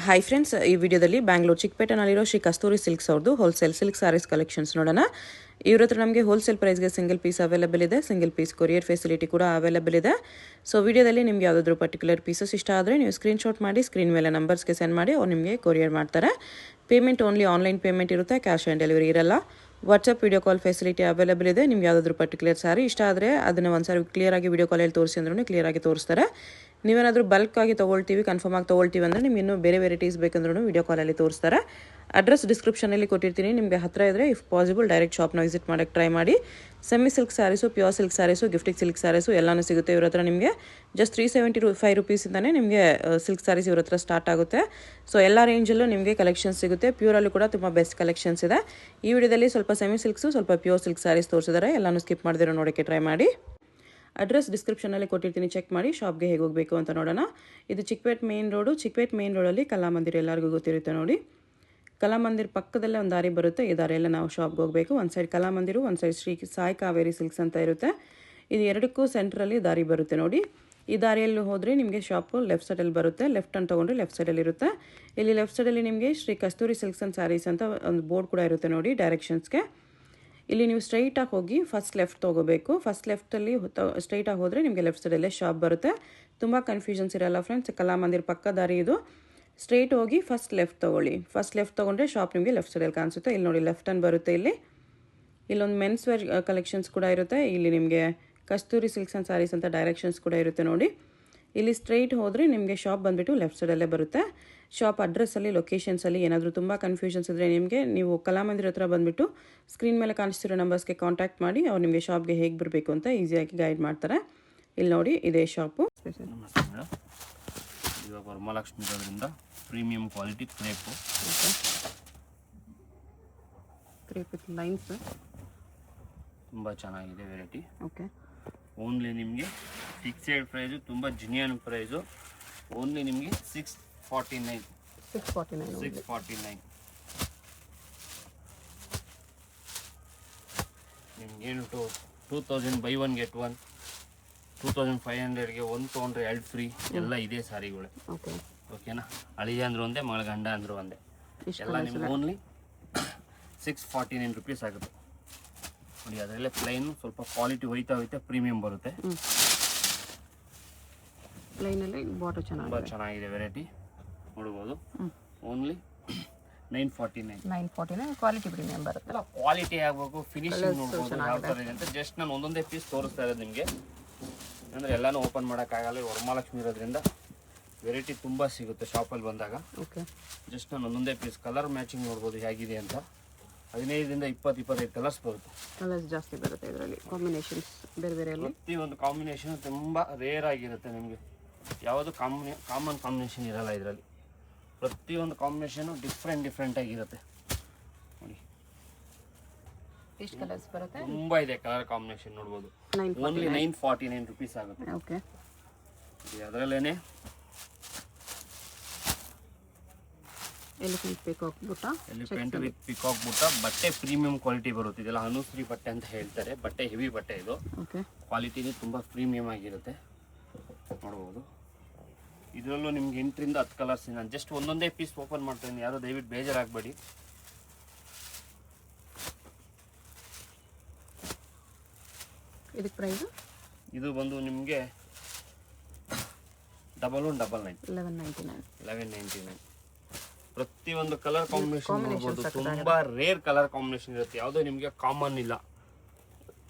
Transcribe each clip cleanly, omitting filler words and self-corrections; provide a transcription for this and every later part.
Hi friends, ಈ ವಿಡಿಯೋದಲ್ಲಿ ಬ್ಯಾಂಗ್ಳೂರು ಚಿಕ್ಕಪೇಟೆನಲ್ಲಿರೋ ಶ್ರೀ ಕಸ್ತೂರಿ silks ಅವ್ರದ್ದು ಹೋಲ್ಸೇಲ್ ಸಿಲ್ಕ್ ಸಾರೀಸ್ ಕಲೆಕ್ಷನ್ಸ್ ನೋಡೋಣ. ಇವ್ರ ಹತ್ರ ನಮಗೆ ಹೋಲ್ಸೇಲ್ ಪ್ರೈಸ್ಗೆ ಸಿಂಗಲ್ ಪೀಸ್ ಅವೈಲೇಬಲ್ ಇದೆ, ಸಿಂಗಲ್ ಪೀಸ್ ಕೊರಿಯರ್ ಫೆಸಿಲಿಟಿ ಕೂಡ ಅವೈಲೇಬಲ್ ಇದೆ. ಸೊ ವಿಡಿಯೋದಲ್ಲಿ ನಿಮ್ಗೆ ಯಾವುದಾದ್ರೂ ಪರ್ಟಿಕ್ಯುಲರ್ ಪೀಸಸ್ ಇಷ್ಟ ಆದರೆ ನೀವು ಸ್ಕ್ರೀನ್ಶಾಟ್ ಮಾಡಿ ಸ್ಕ್ರೀನ್ ಮೇಲೆ ನಂಬರ್ಸ್ಗೆ ಸೆಂಡ್ ಮಾಡಿ ಅವ್ರು ನಿಮಗೆ ಕೊರಿಯರ್ ಮಾಡ್ತಾರೆ. ಪೇಮೆಂಟ್ ಓನ್ಲಿ ಆನ್ಲೈನ್ ಪೇಮೆಂಟ್ ಇರುತ್ತೆ, ಕ್ಯಾಶ್ ಆನ್ ಡೆಲಿವರಿ ಇರಲ್ಲ. WhatsApp video call facility available ಇದೆ. ನಿಮ್ಗೆ ಯಾವುದಾದ್ರೂ ಪರ್ಟಿಕ್ಯುಲರ್ ಸಾರಿ ಇಷ್ಟ ಆದರೆ ಅದನ್ನು ಒಂದ್ಸಾರಿ ಕ್ಲಿಯರಾಗಿ ವಿಡಿಯೋ ಕಾಲಲ್ಲಿ ತೋರಿಸಿ ಅಂದ್ರೂ ಕ್ಲಿಯರಾಗಿ ತೋರಿಸ್ತಾರೆ. ನೀವೇನಾದರೂ ಬಲ್ಕ್ ಆಗಿ ತೊಗೊಳ್ತೀವಿ, ಕನ್ಫರ್ಮ್ ಆಗಿ ತೊಗೊಳ್ತೀವಿ ಅಂದರೆ ನಿಮ್ಗೆ ಇನ್ನೂ ಬೇರೆ ವೆರೈಟೀಸ್ ಬೇಕಂದ್ರೂ ವಿಡಿಯೋ ಕಾಲಲ್ಲಿ ತೋರಿಸ್ತಾರೆ. ಅಡ್ರೆಸ್ ಡಿಸ್ಕ್ರಿಪ್ಷನಲ್ಲಿ ಕೊಟ್ಟಿರ್ತೀನಿ, ನಿಮಗೆ ಹತ್ತಿರ ಇದ್ದರೆ ಇಫ್ ಪಾಸಿಬಲ್ ಡೈರೆಕ್ಟ್ ಶಾಪ್ನ ವಿಸಿಟ್ ಮಾಡೋಕ್ಕೆ ಟ್ರೈ ಮಾಡಿ. Semi silk saris, pure silk saris, gifting silk saris ಎಲ್ಲನೂ ಸಿಗುತ್ತೆ ಇವ್ರ ಹತ್ರ. ನಿಮಗೆ ಜಸ್ಟ್ 375 ರೂಪೀಸಿಂದನೇ ನಿಮಗೆ ಸಿಲ್ಕ್ ಸ್ಯಾರೀಸ್ ಇವ್ರ ಹತ್ರ ಸ್ಟಾರ್ಟ್ ಆಗುತ್ತೆ. ಸೊ ಎಲ್ಲ ರೇಂಜಲ್ಲೂ ನಿಮಗೆ ಕಲೆಕ್ಷನ್ಸ್ ಸಿಗುತ್ತೆ. ಪ್ಯೂರಲ್ಲೂ ಕೂಡ ತುಂಬ ಬೆಸ್ಟ್ ಕಲೆಕ್ಷನ್ಸ್ ಇದೆ. ಈ ವಿಡಿಯೋದಲ್ಲಿ ಸ್ವಲ್ಪ ಸೆಮಿ ಸಿಲ್ಕ್ಸು, ಸ್ವಲ್ಪ ಪ್ಯೂರ್ ಸಿಲ್ಕ್ ಸ್ಯಾರೀಸ್ ತೋರಿಸಿದ್ದಾರೆ. ಎಲ್ಲನೂ ಸ್ಕಿಪ್ ಮಾಡಿದಿರೋ ನೋಡೋಕ್ಕೆ ಟ್ರೈ ಮಾಡಿ. ಅಡ್ರೆಸ್ ಡಿಸ್ಕ್ರಿಪ್ಷನಲ್ಲಿ ಕೊಟ್ಟಿರ್ತೀನಿ, ಚೆಕ್ ಮಾಡಿ. ಶಾಪ್ಗೆ ಹೇಗೆ ಹೋಗಬೇಕು ಅಂತ ನೋಡೋಣ. ಇದು Chikkapete main road. Chikkapete main ರೋಡಲ್ಲಿ ಕಲಾಮಂದಿರ ಎಲ್ಲರಿಗೂ ಗೊತ್ತಿರುತ್ತೆ ನೋಡಿ. ಕಲಾಮಂದಿರ ಪಕ್ಕದಲ್ಲೇ ಒಂದು ದಾರಿ ಬರುತ್ತೆ. ಈ ದಾರಿಯಲ್ಲೇ ನಾವು ಶಾಪ್ಗೆ ಹೋಗಬೇಕು. ಒಂದು ಸೈಡ್ ಕಲಾಮಂದಿರು, ಒಂದು ಸೈಡ್ ಶ್ರೀ ಸಾಯಿ ಕಾವೇರಿ ಸಿಲ್ಕ್ಸ್ ಅಂತ ಇರುತ್ತೆ. ಇದು ಎರಡಕ್ಕೂ ಸೆಂಟ್ರಲ್ಲಿ ದಾರಿ ಬರುತ್ತೆ ನೋಡಿ. ಈ ದಾರಿಯಲ್ಲಿ ಹೋದರೆ ನಿಮಗೆ ಶಾಪು ಲೆಫ್ಟ್ ಸೈಡಲ್ಲಿ ಬರುತ್ತೆ. ಲೆಫ್ಟ್ ಅಂತ ತೊಗೊಂಡ್ರೆ ಲೆಫ್ಟ್ ಸೈಡಲ್ಲಿ ಇರುತ್ತೆ. ಇಲ್ಲಿ ಲೆಫ್ಟ್ ಸೈಡಲ್ಲಿ ನಿಮಗೆ ಶ್ರೀ ಕಸ್ತೂರಿ ಸಿಲ್ಕ್ಸ್ ಆ್ಯಂಡ್ ಸ್ಯಾರೀಸ್ ಅಂತ ಒಂದು ಬೋರ್ಡ್ ಕೂಡ ಇರುತ್ತೆ ನೋಡಿ ಡೈರೆಕ್ಷನ್ಸ್ಗೆ. ಇಲ್ಲಿ ನೀವು ಸ್ಟ್ರೈಟಾಗಿ ಹೋಗಿ ಫಸ್ಟ್ ಲೆಫ್ಟ್ ತೊಗೋಬೇಕು. ಫಸ್ಟ್ ಲೆಫ್ಟಲ್ಲಿ ಸ್ಟ್ರೈಟಾಗಿ ಹೋದರೆ ನಿಮಗೆ ಲೆಫ್ಟ್ ಸೈಡಲ್ಲೇ ಶಾಪ್ ಬರುತ್ತೆ. ತುಂಬ ಕನ್ಫ್ಯೂಷನ್ಸ್ ಇರಲ್ಲ ಫ್ರೆಂಡ್ಸ್. ಕಲಾಮಂದಿರ ಪಕ್ಕ ದಾರಿ ಇದು. ಸ್ಟ್ರೈಟ್ ಹೋಗಿ ಫಸ್ಟ್ ಲೆಫ್ಟ್ ತೊಗೊಳ್ಳಿ. ಫಸ್ಟ್ ಲೆಫ್ಟ್ ತೊಗೊಂಡ್ರೆ ಶಾಪ್ ನಿಮಗೆ ಲೆಫ್ಟ್ ಸೈಡಲ್ಲಿ ಕಾಣಿಸುತ್ತೆ. ಇಲ್ಲಿ ನೋಡಿ ಲೆಫ್ಟ್ ಅನ್ನು ಬರುತ್ತೆ. ಇಲ್ಲೊಂದು ಮೆನ್ಸ್ ವೇರ್ ಕಲೆಕ್ಷನ್ಸ್ ಕೂಡ ಇರುತ್ತೆ. ಇಲ್ಲಿ ನಿಮಗೆ ಕಸ್ತೂರಿ ಸಿಲ್ಕ್ಸ್ ಆ್ಯಂಡ್ ಸ್ಯಾರೀಸ್ ಅಂತ ಡೈರೆಕ್ಷನ್ಸ್ ಕೂಡ ಇರುತ್ತೆ ನೋಡಿ. ಇಲ್ಲಿ ಸ್ಟ್ರೈಟ್ ಹೋದರೆ ನಿಮಗೆ ಶಾಪ್ ಬಂದುಬಿಟ್ಟು ಲೆಫ್ಟ್ ಸೈಡಲ್ಲೇ ಬರುತ್ತೆ. ಶಾಪ್ ಅಡ್ರೆಸ್ಸಲ್ಲಿ, ಲೊಕೇಶನ್ಸಲ್ಲಿ ಏನಾದರೂ ತುಂಬ ಕನ್ಫ್ಯೂಷನ್ಸ್ ಇದ್ದರೆ ನೀವು ಕಲಾಮಂದಿರ ಹತ್ರ ಬಂದುಬಿಟ್ಟು ಸ್ಕ್ರೀನ್ ಮೇಲೆ ಕಾಣಿಸ್ತಿರೋ ನಂಬರ್ಸ್ಗೆ ಕಾಂಟ್ಯಾಕ್ಟ್ ಮಾಡಿ. ಅವ್ರು ನಿಮಗೆ ಶಾಪ್ಗೆ ಹೇಗೆ ಬರಬೇಕು ಅಂತ ಈಸಿಯಾಗಿ ಗೈಡ್ ಮಾಡ್ತಾರೆ. ಇಲ್ಲಿ ನೋಡಿ, ಇದೇ ಶಾಪು. ನಮಸ್ತೆ ಮೇಡಮ್, ಇವಾಗ ವರಮಹಾಲಕ್ಷ್ಮಿ ಇರೋದ್ರಿಂದ premium quality crepe. Crepe with lines ತುಂಬ ಚೆನ್ನಾಗಿದೆ ವೆರೈಟಿ. ಓಕೆ, ಓನ್ಲಿ ನಿಮಗೆ ಫಿಕ್ಸೆಡ್ ಪ್ರೈಸು, ತುಂಬ ಜಿನಿಯನ್ ಪ್ರೈಸು. ಓನ್ಲಿ ನಿಮಗೆ 649. ನಿಮಗೇನು 2000 ಬೈ 1 get 1, 2500ಗೆ 1 ತೊಗೊಂಡ್ರೆ 2 ಫ್ರೀ. ಎಲ್ಲ ಇದೆ ಸಾರಿಗಳು. ಓಕೆನಾ? ಅಳಿಯ ಅಂದ್ರು ಒಂದೇ, ಮಗಳ ಗಂಡ ಅಂದ್ರು ಒಂದೇ. ಎಲ್ಲ ನಿಮ್ಗೆ ಓನ್ಲಿ 649 ರೂಪೀಸ್ ಆಗುತ್ತೆ ನೋಡಿ. ಅದರಲ್ಲೇ ಪ್ಲೈನ್ ಸ್ವಲ್ಪ ಕ್ವಾಲಿಟಿ ಹೋಯ್ತಾ ಪ್ರೀಮಿಯಂ ಬರುತ್ತೆ. ಪ್ಲೈನಲ್ಲಿ ಬಾಟಲ್ ತುಂಬ ಚೆನ್ನಾಗಿದೆ ವೆರೈಟಿ, ನೋಡ್ಬೋದು. ಓನ್ಲಿ 949 ಕ್ವಾಲಿಟಿ ಪ್ರೀಮಿಯಂ ಬರುತ್ತೆ. ಎಲ್ಲ ಕ್ವಾಲಿಟಿ ಆಗಬೇಕು, ಫಿನಿಶಿಂಗ್ ನೋಡ್ಬೋದು ಯಾವ ಥರ ಇದೆ ಅಂತ. ಜಸ್ಟ್ ನಾನು ಒಂದೊಂದೇ ಪೀಸ್ ತೋರಿಸ್ತಾ ಇರೋದು ನಿಮಗೆ, ಅಂದರೆ ಎಲ್ಲನೂ ಓಪನ್ ಮಾಡೋಕ್ಕಾಗಲ್ಲ. ವರಮಹಾಲಕ್ಷ್ಮಿ ಇರೋದ್ರಿಂದ ವೆರೈಟಿ ತುಂಬ ಸಿಗುತ್ತೆ ಶಾಪಲ್ಲಿ ಬಂದಾಗ. ಓಕೆ, ಜಸ್ಟ್ ನಾನು ಒಂದೊಂದೇ ಪೀಸ್ ಕಲರ್ ಮ್ಯಾಚಿಂಗ್ ನೋಡ್ಬೋದು ಹೇಗಿದೆ ಅಂತ. 15ರಿಂದ 25 ಕಲರ್ಸ್ ಬರುತ್ತೆ. ಕಲರ್ಸ್ ಜಾಸ್ತಿ ಬರುತ್ತೆ ಇದರಲ್ಲಿ. ಕಾಂಬಿನೇಷನ್ಸ್ ಬೇರೆ ಬೇರೆ ಪ್ರತಿಯೊಂದು ಕಾಂಬಿನೇಷನ್ ತುಂಬ ರೇರ್ ಆಗಿರುತ್ತೆ. ನಿಮಗೆ ಯಾವುದು ಕಾಮನ್ ಕಾಂಬಿನೇಷನ್ ಇರಲ್ಲ ಇದರಲ್ಲಿ. ಪ್ರತಿಯೊಂದು ಕಾಂಬಿನೇಷನು ಡಿಫ್ರೆಂಟ್ ಆಗಿರುತ್ತೆ ನೋಡಿ. ಎಷ್ಟು ಕಲರ್ಸ್ ಬರುತ್ತೆ? ತುಂಬ ಇದೆ ಕಲರ್ ಕಾಂಬಿನೇಷನ್ ನೋಡ್ಬೋದು. ಓನ್ಲಿ 949 ರೂಪೀಸ್ ಆಗುತ್ತೆ. ಓಕೆ, ಅದರಲ್ಲೇನೆ ಎಲಿಫೆಂಟ್ ವಿತ್ ಪಿಕಾಕ್ ಬುಟ್ಟ. ಬಟ್ಟೆ ಪ್ರೀಮಿಯಂ ಕ್ವಾಲಿಟಿ ಬರುತ್ತೆ. ಇದೆಲ್ಲ ಅನುಶ್ರೀ ಬಟ್ಟೆ ಅಂತ ಹೇಳ್ತಾರೆ. ಬಟ್ಟೆ ಹೆವಿ ಬಟ್ಟೆ ಇದು. ಕ್ವಾಲಿಟಿನೇ ತುಂಬ ಪ್ರೀಮಿಯಂ ಆಗಿರುತ್ತೆ ನೋಡ್ಬೋದು. ಇದರಲ್ಲೂ ನಿಮ್ಗೆ 8ರಿಂದ 10 ಕಲರ್ಸ್. ನಾನು ಜಸ್ಟ್ ಒಂದೊಂದೇ ಪೀಸ್ ಓಪನ್ ಮಾಡ್ತೀನಿ, ಯಾರೋ ದಯವಿಟ್ಟು ಬೇಜಾರಾಗಬೇಡಿ. ಇದಕ್ಕೆ ಪ್ರೈಸ್ ಇದು ಬಂದು ನಿಮಗೆ 1199. ಪ್ರತಿಯೊಂದು ಕಲರ್ ಕಾಂಬಿನೇಷನ್ ನೋಡ್ಬೋದು. ತುಂಬಾ ರೇರ್ ಕಲರ್ ಕಾಂಬಿನೇಷನ್ ಇರುತ್ತೆ. ಯಾವುದೋ ನಿಮಗೆ ಕಾಮನ್ ಇಲ್ಲ,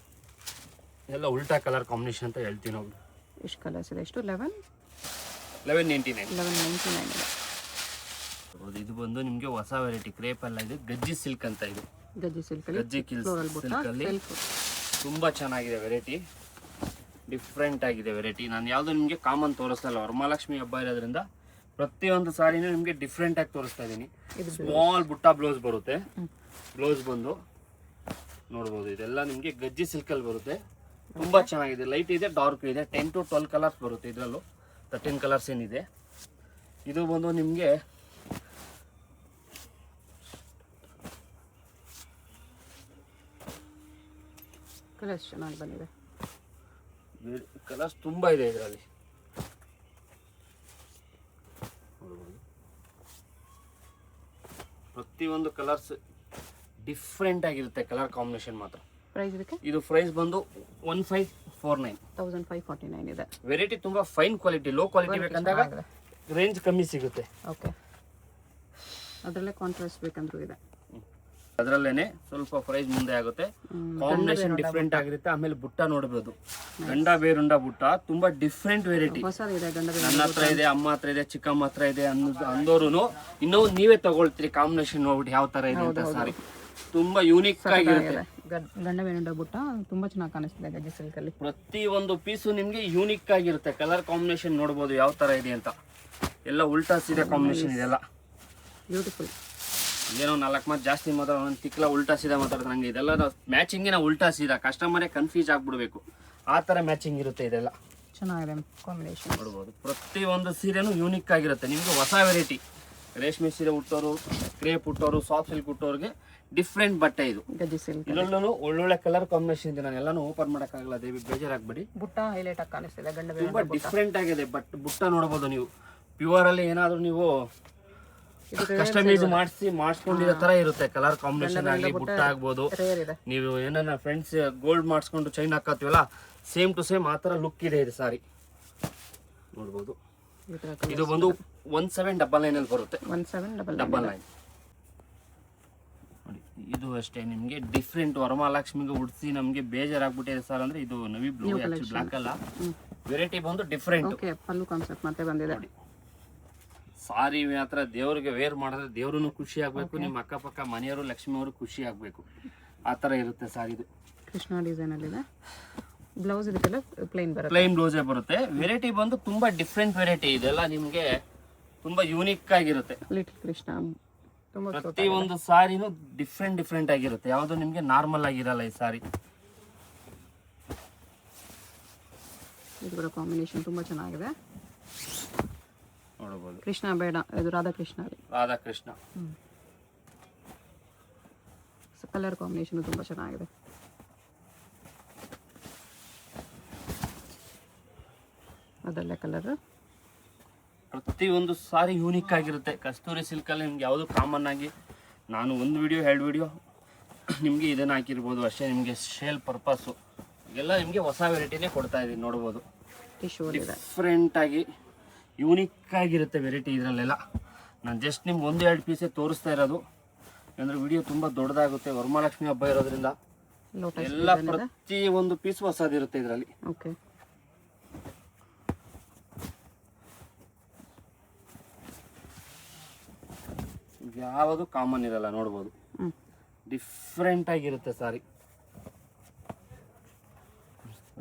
ಎಲ್ಲ ಉಲ್ಟಾ ಕಲರ್ ಕಾಂಬಿನೇಷನ್ ಅಂತ ಹೇಳ್ತೀನಿ ನಾವು. ಎಷ್ಟು ಕಲರ್ಸ್ ಇದೆ? ಎಷ್ಟು? 1199. ಇದು ಬಂದು ನಿಮಗೆ ಹೊಸ ವೆರೈಟಿ ಕ್ರೇಪ್ ಅಲ್ಲ, ಇದು ಗಜ್ಜಿ ಸಿಲ್ಕ್ ಅಂತ. ಇದು ಗಜ್ಜಿ ಸಿಲ್ಕ್ ಅಲ್ಲಿ ತುಂಬಾ ಚೆನ್ನಾಗಿದೆ ವೆರೈಟಿ, ಡಿಫ್ರೆಂಟ್ ಆಗಿದೆ ವೆರೈಟಿ. ನಾನು ಯಾವುದು ನಿಮಗೆ ಕಾಮನ್ ತೋರಿಸ್ತಾ ಇಲ್ಲ. ವರಮಹಾಲಕ್ಷ್ಮಿ ಹಬ್ಬ ಇರೋದ್ರಿಂದ ಪ್ರತಿಯೊಂದು ಸಾರಿನೂ ನಿಮಗೆ ಡಿಫ್ರೆಂಟ್ ಆಗಿ ತೋರಿಸ್ತಾ ಇದ್ದೀನಿ. ಸ್ಮಾಲ್ ಬುಟ್ಟ ಬ್ಲೌಸ್ ಬರುತ್ತೆ. ಬ್ಲೌಸ್ ಬಂದು ನೋಡ್ಬೋದು. ಇದೆಲ್ಲ ನಿಮಗೆ ಗಜ್ಜಿ ಸಿಲ್ಕಲ್ಲಿ ಬರುತ್ತೆ. ತುಂಬಾ ಚೆನ್ನಾಗಿದೆ. ಲೈಟ್ ಇದೆ, ಡಾರ್ಕ್ ಇದೆ. 10 to 12 ಕಲರ್ಸ್ ಬರುತ್ತೆ. ಇದರಲ್ಲೂ 13 ಕಲರ್ಸ್ ಏನಿದೆ. ಇದು ಬಂದು ನಿಮಗೆ ಕಲರ್ಸ್ ಚೆನ್ನಾಗಿ ಬಂದಿದೆ. ಕಲರ್ಸ್ ತುಂಬ ಇದೆ ಇದರಲ್ಲಿ. ಪ್ರತಿಯೊಂದು ಕಲರ್ಸ್ ಡಿಫ್ರೆಂಟ್ ಆಗಿರುತ್ತೆ, ಕಲರ್ ಕಾಂಬಿನೇಷನ್ ಮಾತ್ರ. ಪ್ರೈಸ್ ಇದಕ್ಕೆ ಇದು ಪ್ರೈಸ್ ಬಂದು 1549. 1549 ಇದೆ. ವೆರೈಟಿ ತುಂಬಾ ಫೈನ್ ಕ್ವಾಲಿಟಿ, ಲೋ ಕ್ವಾಲಿಟಿ ಬೇಕಂದಾಗ ರೇಂಜ್ ಕಮ್ಮಿ ಸಿಗುತ್ತೆ. ಓಕೆ, ಅದರಲ್ಲೇ ಕಾಂಟ್ರಾಸ್ಟ್ ಬೇಕಂದ್ರೂ ಇದೆ. ಅದರಲ್ಲೇನೆ ಸ್ವಲ್ಪ ಪ್ರೈಸ್ ಮುಂದೆ ಆಗುತ್ತೆ, ಕಾಂಬಿನೇಷನ್ ಡಿಫ್ರೆಂಟ್ ಆಗಿರುತ್ತೆ. ಆಮೇಲೆ ಬುಟ್ಟ ನೋಡಬಹುದು, ಗಂಡ ಬೇರುಂಡ ಬುಟ್ಟ ತುಂಬಾ ಡಿಫ್ರೆಂಟ್ ವೆರೈಟಿ. ನನ್ನ ಹತ್ರ ಇದೆ, ಅಮ್ಮ ಹತ್ರ ಇದೆ, ಚಿಕ್ಕಮ್ಮ ಹತ್ರ ಇದೆ ಅಂದೋರು ಇನ್ನೂ ನೀವೇ ತಗೊಳ್ತೀರಿ. ಕಾಂಬಿನೇಷನ್ ನೋಡ್ಬಿಟ್ಟು ಯಾವ ತರ ಇದೆ ಅಂತ. ಸಾರಿ ತುಂಬಾ ಯೂನಿಕ್ ಆಗಿರುತ್ತೆ. ಗಂಡ ಬೇರುಂಡ ಬುಟ್ಟ ತುಂಬಾ ಚೆನ್ನಾಗಿ ಕಾಣಿಸ್ತಿದೆ ಗಜ್ಜಿ ಸಿಲ್ಕ್ ಅಲ್ಲಿ. ಪ್ರತಿ ಒಂದು ಪೀಸು ನಿಮ್ಗೆ ಯೂನಿಕ್ ಆಗಿರುತ್ತೆ. ಕಲರ್ ಕಾಂಬಿನೇಷನ್ ನೋಡಬಹುದು ಯಾವ ತರ ಇದೆ ಅಂತ. ಎಲ್ಲ ಉಲ್ಟಾ ಸೀದಾ ಕಾಂಬಿನೇಷನ್ ಇದೆಲ್ಲ ಬ್ಯೂಟಿಫುಲ್. ಏನೋ 4 ಮಾತು ಜಾಸ್ತಿ ಮಾತ್ರ ಒಂದೊಂದು ತಿಕ್ಲ ಉಲ್ಟಾ ಸೀದಾ ಮಾತಾಡ್ತಾರೆ. ನಂಗೆ ಇದೆಲ್ಲ ಮ್ಯಾಚಿಂಗಿನ ಉಲ್ಟಾ ಸೀದಾ, ಕಸ್ಟಮರೇ ಕನ್ಫ್ಯೂಸ್ ಆಗ್ಬಿಡ್ಬೇಕು ಆ ತರ ಮ್ಯಾಚಿಂಗ್ ಇರುತ್ತೆ. ಇದೆಲ್ಲ ಚೆನ್ನಾಗಿದೆ ಕಾಂಬಿನೇಷನ್ ನೋಡ್ಬೋದು. ಪ್ರತಿ ಒಂದು ಸೀರೆನೂ ಯೂನಿಕ್ ಆಗಿರುತ್ತೆ. ನಿಮ್ಗೆ ಹೊಸ ವೆರೈಟಿ, ರೇಷ್ಮೆ ಸೀರೆ ಉಟ್ಟೋರು, ಕ್ರೇಪ್ ಉಟ್ಟೋರು, ಸಾಫ್ಟ್ ಸಿಲ್ಕ್ ಉಟ್ಟೋರಿಗೆ ಡಿಫ್ರೆಂಟ್ ಬಟ್ಟೆ ಇದು. ಗಜ್ಜಿ ಸಿಲ್ಕ್ ಇದರಲ್ಲೂ ಒಳ್ಳೊಳ್ಳೆ ಕಲರ್ ಕಾಂಬಿನೇಷನ್ ಇದೆ. ನಾನು ಎಲ್ಲಾನು ಓಪನ್ ಮಾಡೋಕ್ಕಾಗಲ್ಲ, ದೇವಿ ಬೇಜಾರಾಗ್ಬೇಡಿ. ಬುಟ್ಟ ಹೈಲೈಟ್ ಆಗಿ ಕಾಣಿಸ್ತಿದೆ. ಗಂಡ ತುಂಬಾ ಡಿಫ್ರೆಂಟ್ ಆಗಿದೆ. ಬಟ್ ಬುಟ್ಟ ನೋಡಬಹುದು ನೀವು. ಪ್ಯೂರ್ ಅಲ್ಲಿ ಏನಾದ್ರು ನೀವು ಕಸ್ಟಮೈಸ್ ಮಾಡಿಸ್ಕೊಂಡಿರೋ ತರ ಇರುತ್ತೆ. ಕಲರ್ ಕಾಂಬಿನೇಷನ್ ಆಗಲಿ, ಬುಟ್ಟ ಆಗ್ಬೋದು. ನೀವು ಏನಾರ ಫ್ರೆಂಡ್ಸ್ ಗೋಲ್ಡ್ ಮಾಡಿಸ್ಕೊಂಡು ಚೈನ್ ಹಾಕತ್ತೀವಲ್ಲ, ಸೇಮ್ ಟು ಸೇಮ್ ಆ ತರ ಲುಕ್ ಇದೆ ಇದು ಸಾರಿ ನೋಡ್ಬೋದು. ಇದು ಬಂದು 1799 ಅಲ್ಲಿ ಬರುತ್ತೆ. 1799 ನೋಡಿ. ಇದು ಅಷ್ಟೇ ನಿಮ್ಗೆ ಡಿಫ್ರೆಂಟ್. ವರಮಹಾಲಕ್ಷ್ಮಿಗೆ ಉಡಿಸಿ ನಮ್ಗೆ ಬೇಜಾರಾಗ್ಬಿಟ್ಟಿದೆ ಸರ್ ಅಂದ್ರೆ ಇದು ನವಿ ಬ್ಲೂ, ಬ್ಲಾಕ್ ಅಲ್ಲ, ವೆರೈಟಿ ಬಂದು ಡಿಫ್ರೆಂಟ್. ಪಲ್ಲು ಕಾನ್ಸೆಪ್ಟ್ ಮತ್ತೆ ಬಂದಿದೆ. ಸಾರಿ ಮಾತ್ರ ದೇವ್ರಿಗೆ ವೇರ್ ಮಾಡಿದ್ರೆ ದೇವ್ರು ಖುಷಿ ಆಗ್ಬೇಕು, ನಿಮ್ಮ ಅಕ್ಕಪಕ್ಕ ಮನೆಯವರು ಲಕ್ಷ್ಮಿ ಅವರು ಖುಷಿ ಆಗ್ಬೇಕು, ಆ ತರ ಇರುತ್ತೆ ಸಾರಿ. ಇದು ಕೃಷ್ಣ ಡಿಸೈನ್ ಅಲ್ಲಿ ಇದೆ. ಬ್ಲೌಸ್ ಇದಕ್ಕೆಲ್ಲ ಪ್ಲೈನ್ ಬರುತ್ತೆ, ಪ್ಲೈನ್ ಬ್ಲೌಸೇ ಬರುತ್ತೆ. ವೆರೈಟಿ ಬಂದು ತುಂಬಾ ಡಿಫ್ರೆಂಟ್ ವೆರೈಟಿ. ಇದೆಲ್ಲ ನಿಮ್ಗೆ ತುಂಬಾ ಯೂನಿಕ್ ಆಗಿರುತ್ತೆ. ಲಿಟಲ್ ಕೃಷ್ಣ ಪ್ರತಿ ಒಂದು ಸಾರಿನೂ ಡಿಫ್ರೆಂಟ್ ಆಗಿರುತ್ತೆ. ಯಾವುದು ನಿಮ್ಗೆ ನಾರ್ಮಲ್ ಆಗಿರಲ್ಲ ಈ ಸಾರಿ. ಇದು ಕಾಂಬಿನೇಷನ್ ತುಂಬಾ ಚೆನ್ನಾಗಿದೆ ನೋಡಬಹುದು. ಕೃಷ್ಣ ಬೇಡ, ಇದು ರಾಧಾಕೃಷ್ಣ. ಕಲರ್ ಕಾಂಬಿನೇಷನ್ ತುಂಬಾ ಚೆನ್ನಾಗಿದೆ. ಅದಲ್ಲೇ ಕಲರ್. ಪ್ರತಿ ಒಂದು ಸಾರಿ ಯೂನಿಕ್ ಆಗಿರುತ್ತೆ. ಕಸ್ತೂರಿ ಸಿಲ್ಕ್ ಅಲ್ಲಿ ನಿಮ್ಗೆ ಯಾವುದು ಕಾಮನ್ ಆಗಿ ನಾನು ಒಂದು ವಿಡಿಯೋ 2 ವಿಡಿಯೋ ನಿಮ್ಗೆ ಇದನ್ನ ಹಾಕಿರ್ಬೋದು ಅಷ್ಟೇ. ನಿಮ್ಗೆ ಸೇಲ್ ಪರ್ಪಸ್ ಎಲ್ಲ ನಿಮ್ಗೆ ಹೊಸ ವೆರೈಟಿನೇ ಕೊಡ್ತಾ ಇದೀನಿ. ನೋಡ್ಬೋದು ಡಿಫ್ರೆಂಟ್ ಆಗಿ ಯೂನಿಕ್ ಆಗಿರುತ್ತೆ ವೆರೈಟಿ ಇದರಲ್ಲೆಲ್ಲ. ನಾನು ಜಸ್ಟ್ ನಿಮ್ಗೆ 1-2 ಪೀಸೇ ತೋರಿಸ್ತಾ ಇರೋದು, ಅಂದರೆ ವಿಡಿಯೋ ತುಂಬ ದೊಡ್ಡದಾಗುತ್ತೆ. ವರಮಹಾಲಕ್ಷ್ಮಿ ಹಬ್ಬ ಇರೋದ್ರಿಂದ ಎಲ್ಲ ಪ್ರತಿ ಒಂದು ಪೀಸ್ ಹೊಸದಿರುತ್ತೆ ಇದರಲ್ಲಿ. ಓಕೆ, ಯಾವುದು ಕಾಮನ್ ಇರಲ್ಲ. ನೋಡ್ಬೋದು ಡಿಫ್ರೆಂಟ್ ಆಗಿರುತ್ತೆ ಸಾರಿ.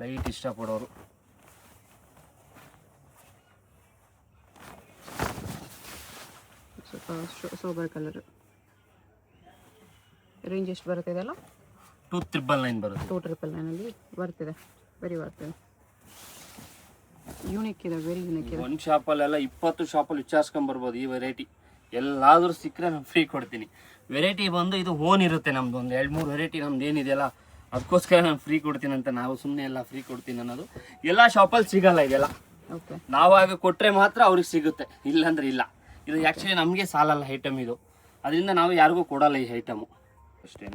ಲೈಟ್ ಇಷ್ಟಪಡೋರು ಸ್ವಲ್ಪ ಸೋಬರ್ ಕಲರ್. ರೇಂಜ್ ಎಷ್ಟು ಬರುತ್ತೆ ಇದೆಲ್ಲ? 2999 ಬರುತ್ತೆ. 2999 ಅಲ್ಲಿ ಬರ್ತಿದೆ. ವೆರಿ ಬರ್ತಿದೆ, ಯೂನಿಕ್ ಇದೆ, ವೆರಿ ಯೂನಿಕ್ ಇದೆ. ಒಂದು ಶಾಪಲ್ಲೆಲ್ಲ 20 ಶಾಪಲ್ಲಿ ವಿಚಾರಿಸ್ಕೊಂಡ್ ಬರ್ಬೋದು. ಈ ವೆರೈಟಿ ಎಲ್ಲಾದರೂ ಸಿಕ್ಕರೆ ನಾನು ಫ್ರೀ ಕೊಡ್ತೀನಿ. ವೆರೈಟಿ ಬಂದು ಇದು ಓನ್ ಇರುತ್ತೆ ನಮ್ದು. ಒಂದು 2-3 ವೆರೈಟಿ ನಮ್ದು ಏನಿದೆಯಲ್ಲ ಅದಕ್ಕೋಸ್ಕರ ನಾನು ಫ್ರೀ ಕೊಡ್ತೀನಿ ಅಂತ. ನಾವು ಸುಮ್ಮನೆ ಎಲ್ಲ ಫ್ರೀ ಕೊಡ್ತೀನಿ ಅನ್ನೋದು ಎಲ್ಲ ಶಾಪಲ್ಲಿ ಸಿಗಲ್ಲ ಇದೆಲ್ಲ. ನಾವಾಗ ಕೊಟ್ಟರೆ ಮಾತ್ರ ಅವ್ರಿಗೆ ಸಿಗುತ್ತೆ, ಇಲ್ಲಾಂದ್ರೆ ಇಲ್ಲ. ಇದು ಆ್ಯಕ್ಚುಲಿ ನಮಗೆ ಸಾಲಲ್ಲ ಐಟಮ್ ಇದು, ಅದರಿಂದ ನಾವು ಯಾರಿಗೂ ಕೊಡಲ್ಲ ಈ ಐಟಮು ಅಷ್ಟೇ.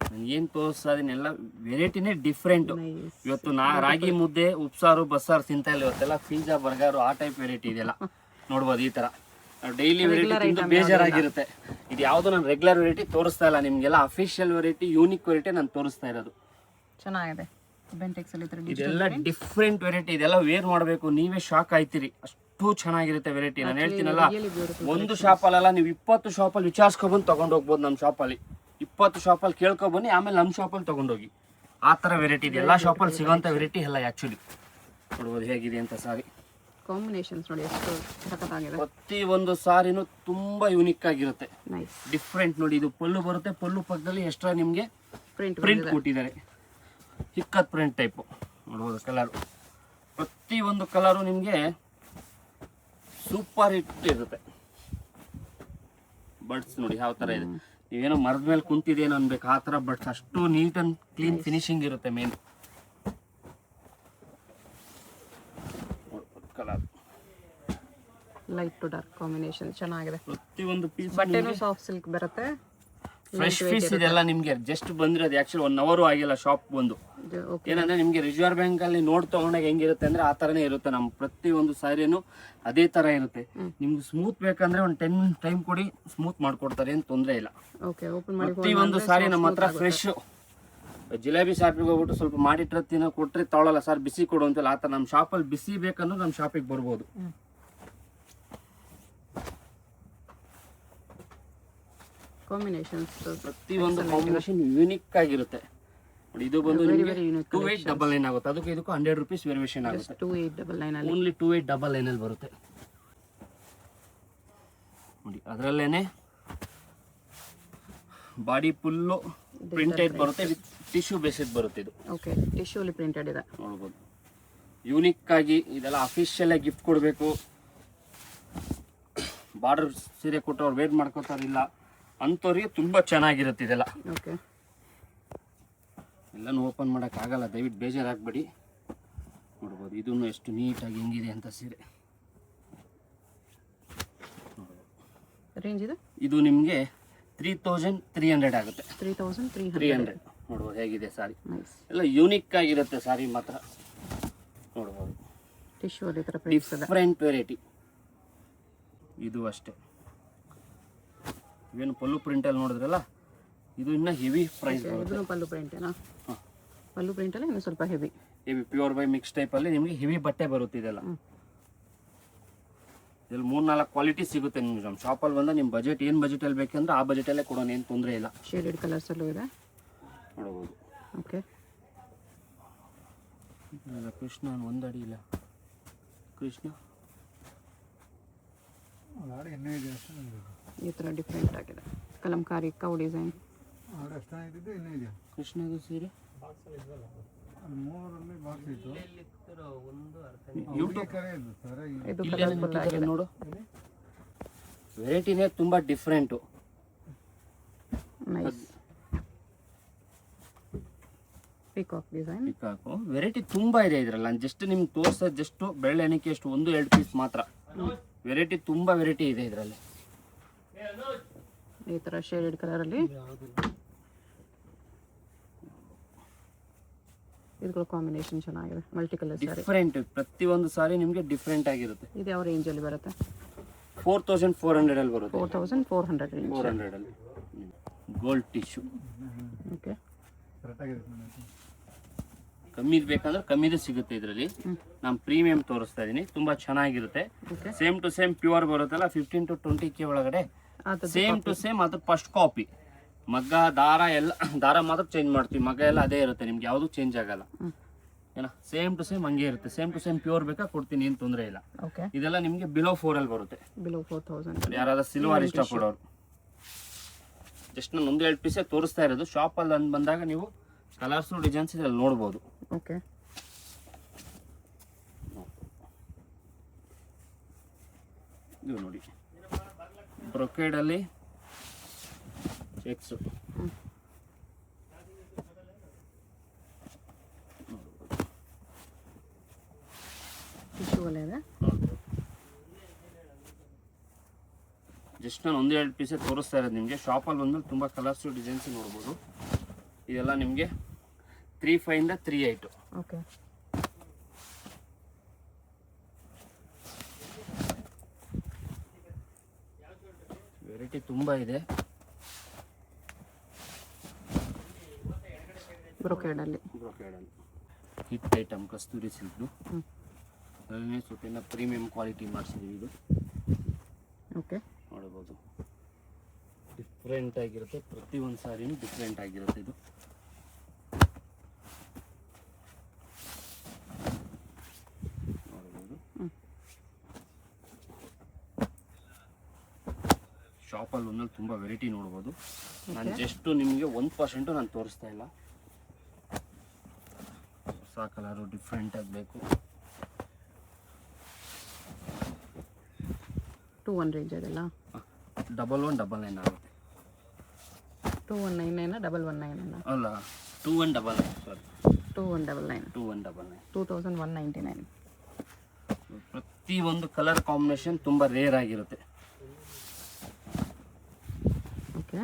ನಾನು ಏನು ತೋರಿಸ್ತಾ ಇದೀನೆಲ್ಲ ವೆರೈಟಿನೇ ಡಿಫ್ರೆಂಟು. ಇವತ್ತು ರಾಗಿ ಮುದ್ದೆ, ಉಪ್ಸಾರು, ಬಸ್ಸಾರು ತಿಂತಾ ಇಲ್ಲ. ಇವತ್ತೆಲ್ಲ ಪಿಜ್ಜಾ, ಬರ್ಗರು, ಆ ಟೈಪ್ ವೆರೈಟಿ ಇದೆಲ್ಲ ನೋಡ್ಬೋದು. ಈ ಥರ ಡೈಲಿ ವೆರೈಟಿ ತಿಂದು ಬೇಜಾರಾಗಿರುತ್ತೆ. ಇದು ಯಾವುದು ನಾನು ರೆಗ್ಯುಲರ್ ವೆರೈಟಿ ತೋರಿಸ್ತಾ ಇಲ್ಲ ನಿಮಗೆಲ್ಲ. ಅಫಿಷಿಯಲ್ ವೆರೈಟಿ, ಯೂನಿಕ್ ವೆರೈಟಿ ನಾನು ತೋರಿಸ್ತಾ ಇರೋದು. ಚೆನ್ನಾಗಿದೆ. ಇದೆಲ್ಲ ಡಿಫ್ರೆಂಟ್ ವೆರೈಟಿ. ಇದೆಲ್ಲ ವೇರ್ ಮಾಡಬೇಕು, ನೀವೇ ಶಾಕ್ ಆಯ್ತೀರಿ, ಅಷ್ಟು ಚೆನ್ನಾಗಿರುತ್ತೆ ವೆರೈಟಿ. ನಾನು ಹೇಳ್ತೀನಲ್ಲ, ಒಂದು ಶಾಪಲ್ಲ ನೀವು 20 ಶಾಪಲ್ಲಿ ವಿಚಾರಿಸ್ಕೊಬಂದು ತೊಗೊಂಡು ಹೋಗ್ಬೋದು. ನಮ್ಮ ಶಾಪಲ್ಲಿ 20 ಶಾಪಲ್ಲಿ ಕೇಳ್ಕೊಬನ್ನಿ, ಆಮೇಲೆ ನಮ್ಮ ಶಾಪಲ್ಲಿ ತೊಗೊಂಡೋಗಿ. ಆ ಥರ ವೆರೈಟಿ ಇದೆ. ಎಲ್ಲ ಶಾಪಲ್ಲಿ ಸಿಗೋಂಥ ವೆರೈಟಿ ಎಲ್ಲ ಆ್ಯಕ್ಚುಲಿ. ನೋಡ್ಬೋದು ಹೇಗಿದೆ ಅಂತ ಸಾರಿ. ಕಾಂಬಿನೇಷನ್ಸ್ ನೋಡಿ ಎಷ್ಟು ಸಖತ್ತಾಗಿದೆ. ಪ್ರತಿ ಒಂದು ಸಾರಿನೂ ತುಂಬಾ ಯೂನಿಕ್ ಆಗಿರುತ್ತೆ, ಡಿಫ್ರೆಂಟ್. ನೋಡಿ ಇದು ಪಲ್ಲು ಬರುತ್ತೆ, ಪಲ್ಲು ಪಕ್ಕದಲ್ಲಿ ಎಕ್ಸ್ಟ್ರಾ ನಿಮಗೆ ಪ್ರಿಂಟ್ ಕೊಟ್ಟಿದ್ದಾರೆ, ಹಿಕ್ಕತ್ ಪ್ರಿಂಟ್ ಟೈಪು. ನೋಡ್ಬೋದು ಕಲರ್, ಪ್ರತಿ ಒಂದು ಕಲರು ನಿಮಗೆ ಸೂಪರ್ ಹಿಟ್ ಇರುತ್ತೆ. ಬಡ್ಸ್ ನೋಡಿ ಯಾವ ಥರ ಇದೆ. ನೀವೇನೋ ಮರದ ಮೇಲೆ ಕುಂತಿದೇನೋ ಅನ್ಬೇಕು, ಆ ಥರ ಬಡ್ಸ್. ಅಷ್ಟು ನೀಟ್ ಅಂಡ್ ಕ್ಲೀನ್ ಫಿನಿಶಿಂಗ್ ಇರುತ್ತೆ main. Colour light to dark combination ಚೆನ್ನಾಗಿದೆ. ಪ್ರತಿಯೊಂದು ಪೀಸ್ ಬಟ್ಟೆನೂ ಸಾಫ್ಟ್ ಸಿಲ್ಕ್ ಬರುತ್ತೆ. ಫ್ರೆಶ್ ಪೀಸ್ ಇದೆಲ್ಲ ನಿಮ್ಗೆ ಜಸ್ಟ್ ಬಂದಿರೋದು ಆಕ್ಚುಲಿ 1 ಅವರ್ ಆಗಿಲ್ಲ ಶಾಪ್ ಬಂದು. ಏನಂದ್ರೆ ನಿಮ್ಗೆ ರಿಸರ್ವ್ ಬ್ಯಾಂಕ್ ಅಲ್ಲಿ ನೋಟ್ ತಗೊಂಡಾಗ ಹೆಂಗಿರುತ್ತೆ ಅಂದ್ರೆ ಆ ತರನೇ ಇರುತ್ತೆ. ನಮ್ಮ ಪ್ರತಿಯೊಂದು ಸಾರಿನೂ ಅದೇ ತರ ಇರುತ್ತೆ. ನಿಮ್ಗೆ ಸ್ಮೂತ್ ಬೇಕಂದ್ರೆ ಒಂದು 10 ಮಿನಿಟ್ ಟೈಮ್ ಕೊಡಿ, ಸ್ಮೂತ್ ಮಾಡ್ಕೊಡ್ತಾರೆ, ಏನು ತೊಂದರೆ ಇಲ್ಲ. ಪ್ರತಿಯೊಂದು ಸಾರಿ ನಮ್ಮ ಹತ್ರ ಫ್ರೆಶ್. ಜಿಲೇಬಿ ಶಾಪಿಗೆ ಹೋಗ್ಬಿಟ್ಟು ಸ್ವಲ್ಪ ಮಾಡಿಟ್ರೆ ತಿನ್ನೋ ಕೊಟ್ರೆ ತಗೊಳಲ್ಲ ಸರ್, ಬಿಸಿ ಕೊಡು ಅಂತಲ್ಲ. ಆ ಥರ ನಮ್ಮ ಶಾಪಲ್ಲಿ ಬಿಸಿ ಬೇಕಂದ್ರೆ ನಮ್ಮ ಶಾಪಿಗೆ ಬರ್ಬೋದು. ಕಾಂಬಿನೇಷನ್ಸ್ ಪ್ರತಿಯೊಂದು ಕಾಂಬಿನೇಷನ್ ಯೂನಿಕ್ ಆಗಿರುತ್ತೆ. ಇದು ಬಂದು 2899 ಆಗುತ್ತೆ. ಅದಕ್ಕೆ ಇದಕ್ಕೂ 100 ರೂಪೀಸ್ ವೇರಿಯೇಷನ್ ಆಗುತ್ತೆ. 2899 ಓನ್ಲಿ 2899 ಅಲ್ಲಿ ಬರುತ್ತೆ ನೋಡಿ. ಅದರಲ್ಲೇನೆ ಬಾಡಿ ಫುಲ್ಲು ಪ್ರಿಂಟೆಡ್ ಬರುತ್ತೆ, ವಿತ್ ಟಿಶ್ಯೂ ಬೇಸಿಸ್ ಬರುತ್ತೆ. ಇದು ಓಕೆ, ಟಿಶ್ಯೂ ಅಲ್ಲಿ ಪ್ರಿಂಟೆಡ್ ಇದೆ, ನೋಡ್ಬೋದು. ಯೂನಿಕ್ ಆಗಿ ಇದೆಲ್ಲ ಅಫಿಷಿಯಲ್ ಆಗಿ ಗಿಫ್ಟ್ ಕೊಡಬೇಕು, ಬಾರ್ಡರ್ ಸೀರೆ ಕೊಟ್ಟು ಅವ್ರು ವೇಟ್ ಮಾಡ್ಕೋತಾರಿಲ್ಲ ಅಂಥವ್ರಿಗೆ ತುಂಬ ಚೆನ್ನಾಗಿರುತ್ತೆ ಇದೆಲ್ಲ. ಓಕೆ, ಎಲ್ಲನೂ ಓಪನ್ ಮಾಡೋಕ್ಕಾಗಲ್ಲ, ದಯವಿಟ್ಟು ಬೇಜಾರಾಗಬೇಡಿ. ನೋಡ್ಬೋದು ಇದನ್ನು ಎಷ್ಟು ನೀಟಾಗಿ ಹೆಂಗಿದೆ ಅಂತ ಸೀರೆ. ರೇಂಜ್ ಇದೆ, ಇದು ನಿಮಗೆ 3300 ಆಗುತ್ತೆ. 3300 ನೋಡ್ಬೋದು ಹೇಗಿದೆ ಸಾರಿ. ಎಲ್ಲ ಯೂನಿಕ್ ಆಗಿರುತ್ತೆ ಸಾರಿ ಮಾತ್ರ. ನೋಡ್ಬೋದು ಟಿಶ್ಯೂ ಅಲ್ಲಿ ತರ ಡಿಫ್ರೆಂಟ್ ವೆರೈಟಿ. ಇದು ಅಷ್ಟೇ, ಇವೇನು ಪಲ್ಲು ಪ್ರಿಂಟಲ್ಲಿ ನೋಡಿದ್ರಲ್ಲ, ಇದು ಇನ್ನ ಹೆವಿ ಪ್ರೈಸ್ ಬರುತ್ತೆ. ಪಲ್ಲು ಪ್ರಿಂಟೇನಾ? ಪಲ್ಲು ಪ್ರಿಂಟಲ್ಲಿ ಇನ್ನು ಸ್ವಲ್ಪ ಹೆವಿ ಪ್ಯೂರ್ ಬೈ ಮಿಕ್ಸ್ ಟೈಪಲ್ಲಿ ನಿಮಗೆ ಹೆವಿ ಬಟ್ಟೆ ಬರುತ್ತೆ. ಇದೆಲ್ಲ ಇದ್ರಲ್ಲಿ 3-4 ಕ್ವಾಲಿಟಿ ಸಿಗುತ್ತೆ ನಿಮ್ಗೆ ನಮ್ಮ ಶಾಪಲ್ಲಿ ಬಂದ. ನಿಮ್ಮ ಬಜೆಟ್ ಏನು ಬಜೆಟಲ್ಲಿ ಬೇಕಂದ್ರೆ ಆ ಬಜೆಟಲ್ಲೇ ಕೊಡೋಣ, ಏನು ತೊಂದರೆ ಇಲ್ಲ. ಶೇಡೆಡ್ ಕಲರ್ಸಲ್ಲೂ ಇದೆ, ನೋಡ್ಬೋದು. ಓಕೆ, ಕೃಷ್ಣ ಒಂದು ಅಡಿ ಇಲ್ಲ, ಕೃಷ್ಣ ಈ ಥರ ಡಿಫ್ರೆಂಟ್ ಆಗಿದೆ. Kalamkari cow design. ಕೃಷ್ಣದು ಸೀರೆ ನೋಡು, ವೆರೈಟಿನೇ ತುಂಬಾ different. Peacock design, peacock variety ತುಂಬಾ ಇದೆ ಇದ್ರಲ್ಲಿ. ನಾನು ಜಸ್ಟ್ ನಿಮ್ಗೆ ತೋರಿಸೋದು ಜಸ್ಟ್ ಬೆಳ್ಳೆ ಎಣಿಕೆ ಎಷ್ಟು 1-2 ಪೀಸ್ ಮಾತ್ರ. ವೆರೈಟಿ ತುಂಬಾ ವೆರೈಟಿ ಇದೆ ಇದರಲ್ಲಿ. ಈ ತರ ಶೇಡೆಡ್ ಕಲರ್ ಅಲ್ಲಿ ಇದ್ರ ಕಾಂಬಿನೇಷನ್ ಚೆನ್ನಾಗಿದೆ. ಮಲ್ಟಿ ಕಲರ್ ಸಾರಿ, ಡಿಫರೆಂಟ್. ಪ್ರತಿಯೊಂದು ಸಾರಿ ನಿಮಗೆ ಡಿಫರೆಂಟ್ ಆಗಿರುತ್ತೆ. ಇದು ಯಾವ ರೇಂಜ್ ಅಲ್ಲಿ ಬರುತ್ತೆ? 4400 ಅಲ್ಲಿ ಬರುತ್ತೆ. 4400 ರೇಂಜ್. 400 ಅಲ್ಲಿ ಗೋಲ್ಡ್ ಟಿಶ್ಯೂ. ಓಕೆ, ಕಮ್ಮಿ ಬೇಕಂದ್ರೆ ಕಮ್ಮಿದು ಸಿಗುತ್ತೆ ಇದರಲ್ಲಿ. ನಾನು ಪ್ರೀಮಿಯಂ ತೋರಿಸ್ತಾ ಇದೀನಿ, ತುಂಬಾ ಚೆನ್ನಾಗಿರುತ್ತೆ. ಸೇಮ್ ಟು ಸೇಮ್ ಪ್ಯೂರ್ ಬರುತ್ತಲ್ಲ, 15 to 20K ಒಳಗಡೆ ಸೇಮ್ ಟು ಸೇಮ್. ಅದು ಫಸ್ಟ್ ಕಾಪಿ. ಮಗ್ಗ ದಾರ ಎಲ್ಲ, ದಾರ ಮಾತ್ರ ಚೇಂಜ್ ಮಾಡ್ತೀವಿ, ಮಗ್ಗ ಎಲ್ಲ ಅದೇ ಇರುತ್ತೆ, ನಿಮ್ಗೆ ಯಾವುದು ಚೇಂಜ್ ಆಗಲ್ಲ. ಏನ ಸೇಮ್ ಟು ಸೇಮ್ ಹಂಗೆ ಇರುತ್ತೆ. ಸೇಮ್ ಟು ಸೇಮ್ ಪ್ಯೂರ್ ಬೇಕಾ ಕೊಡ್ತೀನಿ, ಏನು ತೊಂದರೆ ಇಲ್ಲ. ಇದೆಲ್ಲ ನಿಮಗೆ ಬಿಲೋ 4 ಅಲ್ಲಿ ಬರುತ್ತೆ. ಬಿಲೋ 4000. ಯಾರಾದ್ರೂ ಸಿಲ್ವರ್ ಇಷ್ಟಪಡೋರು ಜಸ್ಟ್ ನಾನು 1-2 ಪೀಸೇ ತೋರಿಸ್ತಾ ಇರೋದು. ಶಾಪಲ್ಲಿ ಅಂದ್ ಬಂದಾಗ ನೀವು ಕಲರ್ಸ್ ಡಿಸೈನ್ಸ್ ಇದ್ರಲ್ಲಿ ನೋಡ್ಬೋದು. ಓಕೆ, ಇದು ನೋಡಿ ಬ್ರೊಕೇಡಲ್ಲಿ ಚೆಕ್ಸ್. ಟಿಶ್ಯೂ ಅಲ್ಲೇ ಇದೆ. ಜಸ್ಟ್ ನಾನು 1-2 ಪೀಸೇ ತೋರಿಸ್ತಾ ಇರೋದು ನಿಮಗೆ. ಶಾಪಲ್ಲಿ ಬಂದು ತುಂಬ ಕಲರ್ಸ್ ಡಿಸೈನ್ಸ್ ನೋಡ್ಬೋದು. ಇದೆಲ್ಲ ನಿಮಗೆ 35 ಇಂದ 38. ಓಕೆ, ವೆರೈಟಿ ತುಂಬ ಇದೆ. ಬ್ರೊಕೇಡಲ್ಲಿ ಹಿಟ್ ಐಟಮ್ ಕಸ್ತೂರಿ ಸಿಲ್ಕ್ದು. ಅದನ್ನೇ ಸ್ವಲ್ಪ ಪ್ರೀಮಿಯಂ ಕ್ವಾಲಿಟಿ ಮಾಡಿಸಿದ್ದೀವಿ. ಇದು ಓಕೆ, ನೋಡ್ಬೋದು ಡಿಫ್ರೆಂಟ್ ಆಗಿರುತ್ತೆ. ಪ್ರತಿಯೊಂದು ಸಾರಿನೂ ಡಿಫ್ರೆಂಟ್ ಆಗಿರುತ್ತೆ. ಇದು ನೋಡ್ಬೋದು. ಶಾಪಲ್ಲಿ ಒಂದಲ್ಲಿ ತುಂಬ ವೆರೈಟಿ ನೋಡ್ಬೋದು. ನಾನು ಜಸ್ಟ್ ನಿಮಗೆ 1% ನಾನು ತೋರಿಸ್ತಾ ಇಲ್ಲ. ಹೊಸ ಕಲರು ಡಿಫ್ರೆಂಟ್ ಆಗಬೇಕು. 21 ರೇಂಜ್ ಅದೆಲ್ಲ 1199 ಆಗುತ್ತೆ. 2199 1199 ಅಲ್ಲ 2199, ಸಾರಿ 2199 2199. 2199. ಪ್ರತಿಯೊಂದು ಕಲರ್ ಕಾಂಬಿನೇಷನ್ ತುಂಬ ರೇರ್ ಆಗಿರುತ್ತೆ. ಓಕೆ,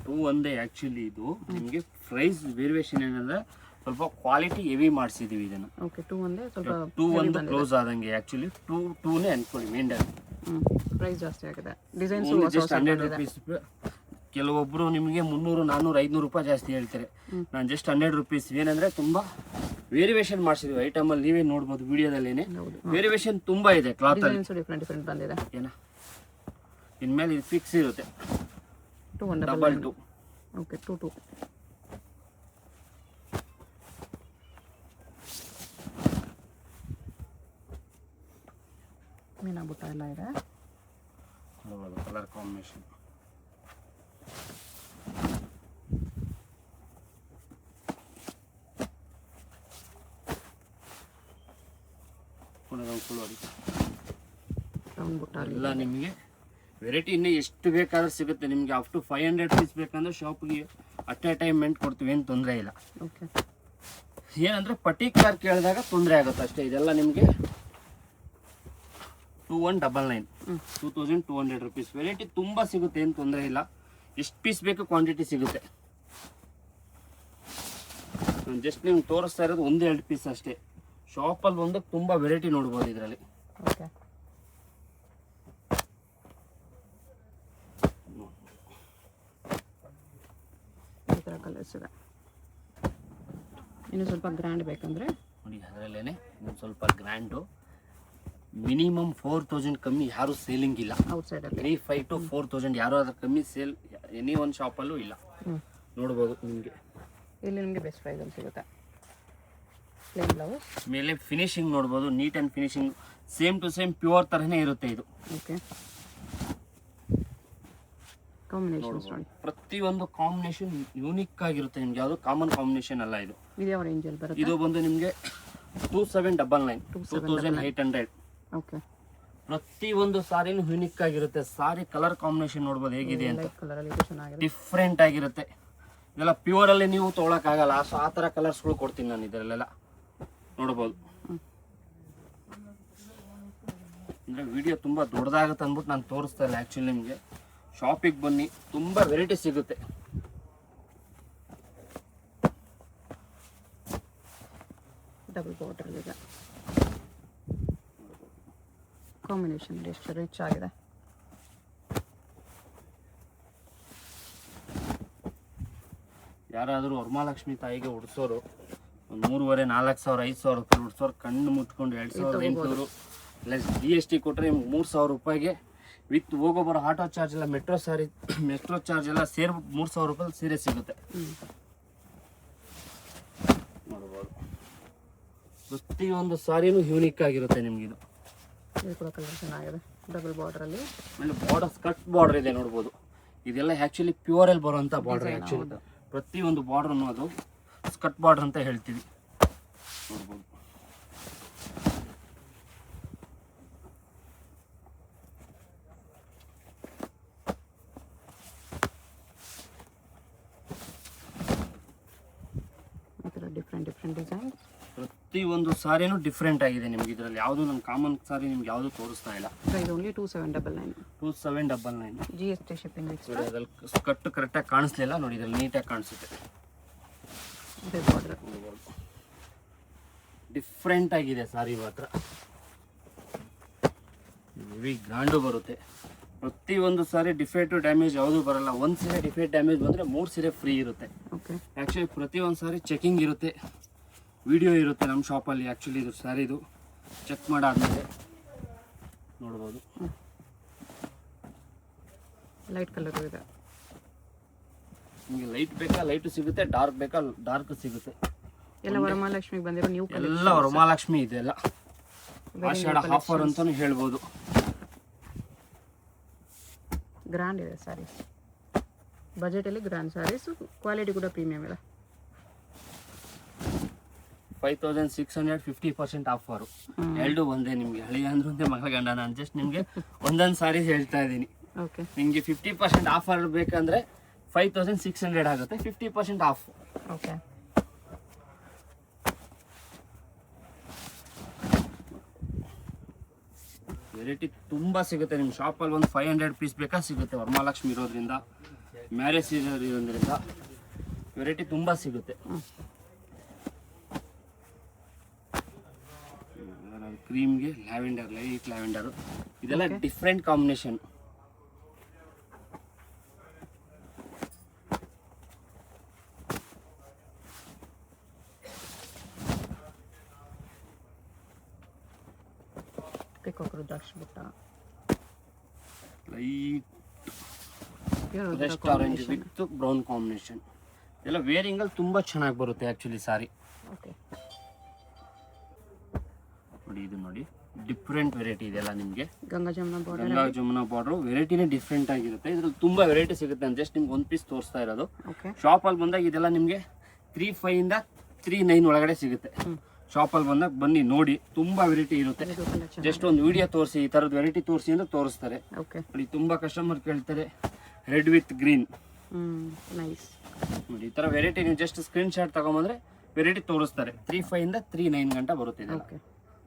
ಟೂ ಒಂದೇ ಆ್ಯಕ್ಚುಲಿ ಇದು ನಿಮಗೆ ಪ್ರೈಸ್ ವೇರಿಯೇಷನ್ ಏನಂದ್ರೆ ಸ್ವಲ್ಪ ಕ್ವಾಲಿಟಿ ಹೆವಿ ಮಾಡಿಸಿದೀವಿ ಇದನ್ನು. ಓಕೆ, ಟೂ ಒಂದೇ ಸ್ವಲ್ಪ ಟೂ ಒಂದು ಕ್ಲೋಸ್ ಆದಂಗೆ ಆ್ಯಕ್ಚುಲಿ ಟೂನೇ ಅನ್ಕೊಳ್ಳಿ ಮೇನ್ ಪ್ರೈಸ್ ಜಾಸ್ತಿ ಆಗಿದೆ. Designs just 100 rupees. ಕೆಲವೊಬ್ರು ನಿಮಗೆ 300, 400, 500 ರೂಪಾಯಿ ಜಾಸ್ತಿ ಹೇಳ್ತಾರೆ. ನಾನು ಜಸ್ಟ್ 100 ರುಪೀಸ್. ಏನಂದ್ರೆ ತುಂಬಾ ವೇರಿಯೇಷನ್ ಮಾಡಿಸಿದ್ವಿ ಐಟಮ್ ಅಲ್ಲಿ, ನೀವೇ ನೋಡ್ಬೋದು ವಿಡಿಯೋದಲ್ಲೇನೆ ವೇರಿಯೇಷನ್ ತುಂಬಾ ಇದೆ. ಕ್ಲಾತ್ ಅಲ್ಲಿ ಡಿಫ್ರೆಂಟ್ ಬಂದಿದೆ. ಏನ ಇನ್ಮೇಲೆ ಇದು ಫಿಕ್ಸ್ ಇರುತ್ತೆ. 2 ಓಕೆ, 2 ಮೀನಾ ಬುಟ್ಟ ಎಲ್ಲ ಇದೆ. ನೋಡ್ಬೋದು ಕಲರ್ ಕಾಂಬಿನೇಷನ್. ರೌಂಡ್ ಬುಟ್ಟ ಎಲ್ಲ ನಿಮಗೆ ವೆರೈಟಿ ಇನ್ನೂ ಎಷ್ಟು ಬೇಕಾದ್ರೂ ಸಿಗುತ್ತೆ ನಿಮಗೆ. ಅಪ್ ಟು 500 ಪೀಸ್ ಬೇಕಂದ್ರೆ ಶಾಪ್ಗೆ ಅಟ್ ಎ ಟೈಮ್ ಮೆಂಟ್ ಕೊಡ್ತೀವಿ, ಏನು ತೊಂದರೆ ಇಲ್ಲ. ಓಕೆ, ಏನಂದ್ರೆ ಪರ್ಟಿಕ್ಯುಲರ್ ಕೇಳಿದಾಗ ತೊಂದರೆ ಆಗುತ್ತೆ ಅಷ್ಟೇ. ಇದೆಲ್ಲ ನಿಮಗೆ 2199, 2200 ರುಪೀಸ್. ವೆರೈಟಿ ತುಂಬ ಸಿಗುತ್ತೆ, ಏನು ತೊಂದರೆ ಇಲ್ಲ. ಎಷ್ಟು ಪೀಸ್ ಬೇಕು ಕ್ವಾಂಟಿಟಿ ಸಿಗುತ್ತೆ. ನಾನು ಜಸ್ಟ್ ನಿಮ್ಗೆ ತೋರಿಸ್ತಾ ಇರೋದು 1-2 ಪೀಸ್ ಅಷ್ಟೇ. ಶಾಪಲ್ಲಿ ಒಂದು ತುಂಬ ವೆರೈಟಿ ನೋಡ್ಬೋದು ಇದರಲ್ಲಿ. ಓಕೆ, ಈ ಥರ ಕಲರ್ಸ್ ಇದೆ. ಇನ್ನು ಸ್ವಲ್ಪ ಗ್ರ್ಯಾಂಡ್ ಬೇಕಂದ್ರೆ ನೋಡಿ, ಅದರಲ್ಲೇನೆ ಇನ್ನೊಂದು ಸ್ವಲ್ಪ ಗ್ರ್ಯಾಂಡು. ಮಿನಿಮಮ್ 4000 ಕಮ್ಮಿ ಯಾರು ಸೇಲಿಂಗ್ ಇಲ್ಲ. ಔಟ್ಸೈಡಲ್ಲಿ 5 to 4000 ಯಾರು ಅದ್ರ ಕಮ್ಮಿ ಸೇಲ್ ಎನಿ ಒಂದು ಶಾಪಲ್ಲೂ ಇಲ್ಲ. ನೋಡ್ಬೋದು ನಿಮಗೆ. ಇಲ್ಲಿ ನಿಮಗೆ ಬೆಸ್ಟ್ ಪ್ರೈಸಲ್ಲಿ ಸಿಗುತ್ತೆ. ಪ್ಲೇನ್ ಬ್ಲೌಸ್ ಮೇಲೆ ಫಿನಿಶಿಂಗ್ ನೋಡ್ಬೋದು, neat and finishing same to same pure ಥರನೇ ಇರುತ್ತೆ ಇದು. ಓಕೆ, ಕಾಂಬಿನೇಷನ್ಸ್ ನೋಡಿ, ಪ್ರತಿಯೊಂದು ಕಾಂಬಿನೇಷನ್ ಯೂನಿಕ್ ಆಗಿರುತ್ತೆ. ನಿಮ್ಗೆ ಯಾವುದು ಕಾಮನ್ ಕಾಂಬಿನೇಷನ್ ಅಲ್ಲ ಇದು. ಇದು ಯಾವ ರೇಂಜಲ್ಲಿ ಬರುತ್ತೆ? ಇದು ಬಂದು ನಿಮಗೆ 2799, 2800. ಓಕೆ, ಪ್ರತಿಯೊಂದು ಸಾರಿನೂ ಯೂನಿಕ್ ಆಗಿರುತ್ತೆ. ಸಾರಿ ಕಲರ್ ಕಾಂಬಿನೇಷನ್ ನೋಡ್ಬೋದು ಹೇಗಿದೆ ಅಂತ. ಕಲರಲ್ಲಿ ಚೆನ್ನಾಗಿದೆ, ಡಿಫ್ರೆಂಟ್ ಆಗಿರುತ್ತೆ. ಇದೆಲ್ಲ ಪ್ಯೂರ್ ಅಲ್ಲಿ ನೀವು ತೊಗೊಳಕ್ಕಾಗಲ್ಲ. ಆ ಥರ ಕಲರ್ಸ್ಗಳು ಕೊಡ್ತೀನಿ ನಾನು ಇದರಲ್ಲೆಲ್ಲ. ನೋಡ್ಬೋದು ಅಂದರೆ ವಿಡಿಯೋ ತುಂಬ ದೊಡ್ಡದಾಗುತ್ತೆ ಅಂದ್ಬಿಟ್ಟು ನಾನು ತೋರಿಸ್ತಾ ಇಲ್ಲ. ಆ್ಯಕ್ಚುಲಿ ನಿಮಗೆ ಶಾಪಿಗೆ ಬನ್ನಿ, ತುಂಬ ವೆರೈಟಿ ಸಿಗುತ್ತೆ. ಡಬಲ್ ಬಾರ್ಡರ್ ಇದೆ. ಕಾಂಬಿನೇಷನ್ ಎಷ್ಟು ರಿಚ್ ಆಗಿದೆ. ಯಾರಾದರೂ ವರಮಹಾಲಕ್ಷ್ಮಿ ತಾಯಿಗೆ ಉಡ್ಸೋರು ಒಂದು 3,500, 4,000, 5,000 ರೂಪಾಯಿ ಉಡ್ಸೋರು ಕಣ್ಣು ಮುಚ್ಕೊಂಡು 2,800 ಪ್ಲಸ್ GST ಕೊಟ್ಟರೆ 3,000 ರೂಪಾಯಿಗೆ ವಿತ್ ಹೋಗೋ ಬರೋ ಆಟೋ ಚಾರ್ಜ್ ಎಲ್ಲ ಮೆಟ್ರೋ ಚಾರ್ಜ್ ಎಲ್ಲ ಸೇರಿ 3,000 ರೂಪಾಯಿ ಸೀರೆ ಸಿಗುತ್ತೆ. ನೋಡ್ಬೋದು ಪ್ರತಿಯೊಂದು ಸಾರಿನೂ ಯೂನಿಕ್ ಆಗಿರುತ್ತೆ ನಿಮಗಿದು. ಇದು ಕೂಡ ಕಲರ್ ಚೆನ್ನಾಗಿದೆ. ಡಬಲ್ ಬಾರ್ಡರಲ್ಲಿ ಆಮೇಲೆ ಬಾರ್ಡರ್ ಸ್ಕರ್ಟ್ ಬಾರ್ಡರ್ ಇದೆ ನೋಡ್ಬೋದು. ಇದೆಲ್ಲ ಆ್ಯಕ್ಚುಲಿ ಪ್ಯೂರಲ್ಲಿ ಬರುವಂಥ ಬಾರ್ಡರ್. ಆ್ಯಕ್ಚುಲಿ ಪ್ರತಿಯೊಂದು ಬಾರ್ಡರ್ ಅನ್ನೋದು ಸ್ಕರ್ಟ್ ಬಾರ್ಡರ್ ಅಂತ ಹೇಳ್ತೀವಿ. ನೋಡ್ಬೋದು ಡಿಫ್ರೆಂಟ್ ಡಿಸೈನ್ಸ್. ಪ್ರತಿಯೊಂದು ಸಾರಿನೂ ಡಿಫ್ರೆಂಟ್ ಆಗಿದೆ ನಿಮ್ಗೆ. ಇದರಲ್ಲಿ ಯಾವುದು ನನ್ನ ಕಾಮನ್ ಸಾರಿ ನಿಮ್ಗೆ ಯಾವುದು ತೋರಿಸ್ತಾ ಇಲ್ಲ. Price only 2799. GST shipping extra. ಅದ್ರಲ್ಲಿ ಸ್ಕರ್ಟ್ ಕರೆಕ್ಟಾಗಿ ಕಾಣಿಸ್ಲಿಲ್ಲ ನೋಡಿ, ಇದ್ರಲ್ಲಿ ನೀಟಾಗಿ ಕಾಣಿಸುತ್ತೆ. ಡಿಫ್ರೆಂಟ್ ಆಗಿದೆ ಸಾರಿ ಮಾತ್ರ. ಹೆವಿ ಗ್ರಾಂಡು ಬರುತ್ತೆ. ಪ್ರತಿಯೊಂದು ಸಾರಿ ಡಿಫೆಕ್ಟ್ ಡ್ಯಾಮೇಜ್ ಯಾವುದು ಬರಲ್ಲ. ಒಂದು ಸೀರೆ ಡಿಫೆಕ್ಟ್ ಡ್ಯಾಮೇಜ್ ಬಂದರೆ 3 ಸೀರೆ ಫ್ರೀ ಇರುತ್ತೆ. ಆ್ಯಕ್ಚುಲಿ ಪ್ರತಿಯೊಂದು ಸಾರಿ ಚೆಕಿಂಗ್ ಇರುತ್ತೆ, ವಿಡಿಯೋ ಇರುತ್ತೆ ನಮ್ಮ ಶಾಪಲ್ಲಿ. ಆ್ಯಕ್ಚುಲಿ ಇದು ಸ್ಯಾರಿದು ಚೆಕ್ ಮಾಡಾದ್ಮೇಲೆ ನೋಡ್ಬೋದು. ಲೈಟ್ ಕಲರ್ ಇದೆ. ನಿಮಗೆ ಲೈಟ್ ಬೇಕಾ ಲೈಟು ಸಿಗುತ್ತೆ, ಡಾರ್ಕ್ ಬೇಕಾ ಡಾರ್ಕ್ ಸಿಗುತ್ತೆ. ಎಲ್ಲ ವರಮಹಾಲಕ್ಷ್ಮಿಗೆ ಬಂದಿರೋ ನ್ಯೂ ಕಲರ್. ಎಲ್ಲ ವರಮಹಾಲಕ್ಷ್ಮಿ ಇದೆಲ್ಲ ಆಷಾಢ ಆಫರ್ ಅಂತಾನು ಹೇಳ್ಬೋದು. ಗ್ರ್ಯಾಂಡ್ ಇದೆ ಸ್ಯಾರೀಸ್. ಬಜೆಟಲ್ಲಿ ಗ್ರ್ಯಾಂಡ್ ಸ್ಯಾರೀಸ್, ಕ್ವಾಲಿಟಿ ಕೂಡ ಪ್ರೀಮಿಯಮ್ ಇದೆ. 5600 50% ಆಫರು. ಎರಡು ಒಂದೇ ನಿಮಗೆ. ಹಳಿಯ ಅಂದ್ರೆ ಒಂದೇ, ಮಗಳ ಗಂಡ. ನಾನು ಜಸ್ಟ್ ನಿಮಗೆ ಒಂದೊಂದು ಸಾರಿ ಹೇಳ್ತಾ ಇದ್ದೀನಿ. ಓಕೆ, ನಿಮಗೆ 50% ಆಫರ್ ಬೇಕಂದ್ರೆ 5600 ಆಗುತ್ತೆ, 50% ಆಫ್. ಓಕೆ. ವೆರೈಟಿ ತುಂಬ ಸಿಗುತ್ತೆ ನಿಮ್ಮ ಶಾಪಲ್ಲಿ. ಒಂದು 500 ಪೀಸ್ ಬೇಕಾ ಸಿಗುತ್ತೆ. ವರಮಹಾಲಕ್ಷ್ಮಿ ಇರೋದ್ರಿಂದ, ಮ್ಯಾರೇಜ್ ಸೀಸನ್ ಇರೋದ್ರಿಂದ ವೆರೈಟಿ ತುಂಬ ಸಿಗುತ್ತೆ. ಕ್ರೀಮ್ಗೆ ಲ್ಯಾವೆಂಡರ್, ಲೈಟ್ ಲ್ಯಾವೆಂಡರು, ಇದೆಲ್ಲ different combination. Light rest orange with brown combination. ಎಲ್ಲ ವೇರಿಂಗ್ ಅಲ್ಲಿ ತುಂಬಾ ಚೆನ್ನಾಗಿ ಬರುತ್ತೆ ಆಕ್ಚುಲಿ ಸಾರಿ. ನೋಡಿ ಇದು ನೋಡಿ ಡಿಫ್ರೆಂಟ್ ವೆರೈಟಿ ಇದೆಲ್ಲ ನಿಮಗೆ. ಗಂಗಾ ಜಮುನಾ ಬಾರ್ಡರ್ ವೆರೈಟಿನೇ ಡಿಫ್ರೆಂಟ್ ಆಗಿರುತ್ತೆ. ಇದ್ರಲ್ಲಿ ತುಂಬಾ ವೆರೈಟಿ ಸಿಗುತ್ತೆ. ನಾನು ಜಸ್ಟ್ ನಿಮ್ಗೆ ಒಂದು ಪೀಸ್ ತೋರಿಸ್ತಾ ಇರೋದು. ಶಾಪಲ್ಲಿ ಬಂದಾಗ ಇದೆಲ್ಲ ನಿಮಗೆ 3,500 ಇಂದ 3,900 ಒಳಗಡೆ ಸಿಗುತ್ತೆ. ಶಾಪಲ್ಲಿ ಬಂದಾಗ ಬನ್ನಿ ನೋಡಿ, ತುಂಬಾ ವೆರೈಟಿ ಇರುತ್ತೆ. ಜಸ್ಟ್ ಒಂದು ವಿಡಿಯೋ ತೋರಿಸಿ, ಈ ತರದ ವೆರೈಟಿ ತೋರಿಸಿ ಅಂತ ತೋರಿಸ್ತಾರೆ. ನೋಡಿ ತುಂಬಾ ಕಸ್ಟಮರ್ ಕೇಳ್ತಾರೆ ರೆಡ್ ವಿತ್ ಗ್ರೀನ್. ನೋಡಿ ಈ ತರ ವೆರೈಟಿ ನೀವು ಜಸ್ಟ್ ಸ್ಕ್ರೀನ್ ಶಾಟ್ ತಗೊಂಬಂದ್ರೆ ವೆರೈಟಿ ತೋರಿಸ್ತಾರೆ. 3,500 ಇಂದ 3,900 ಗಂಟ ಬರುತ್ತೆ.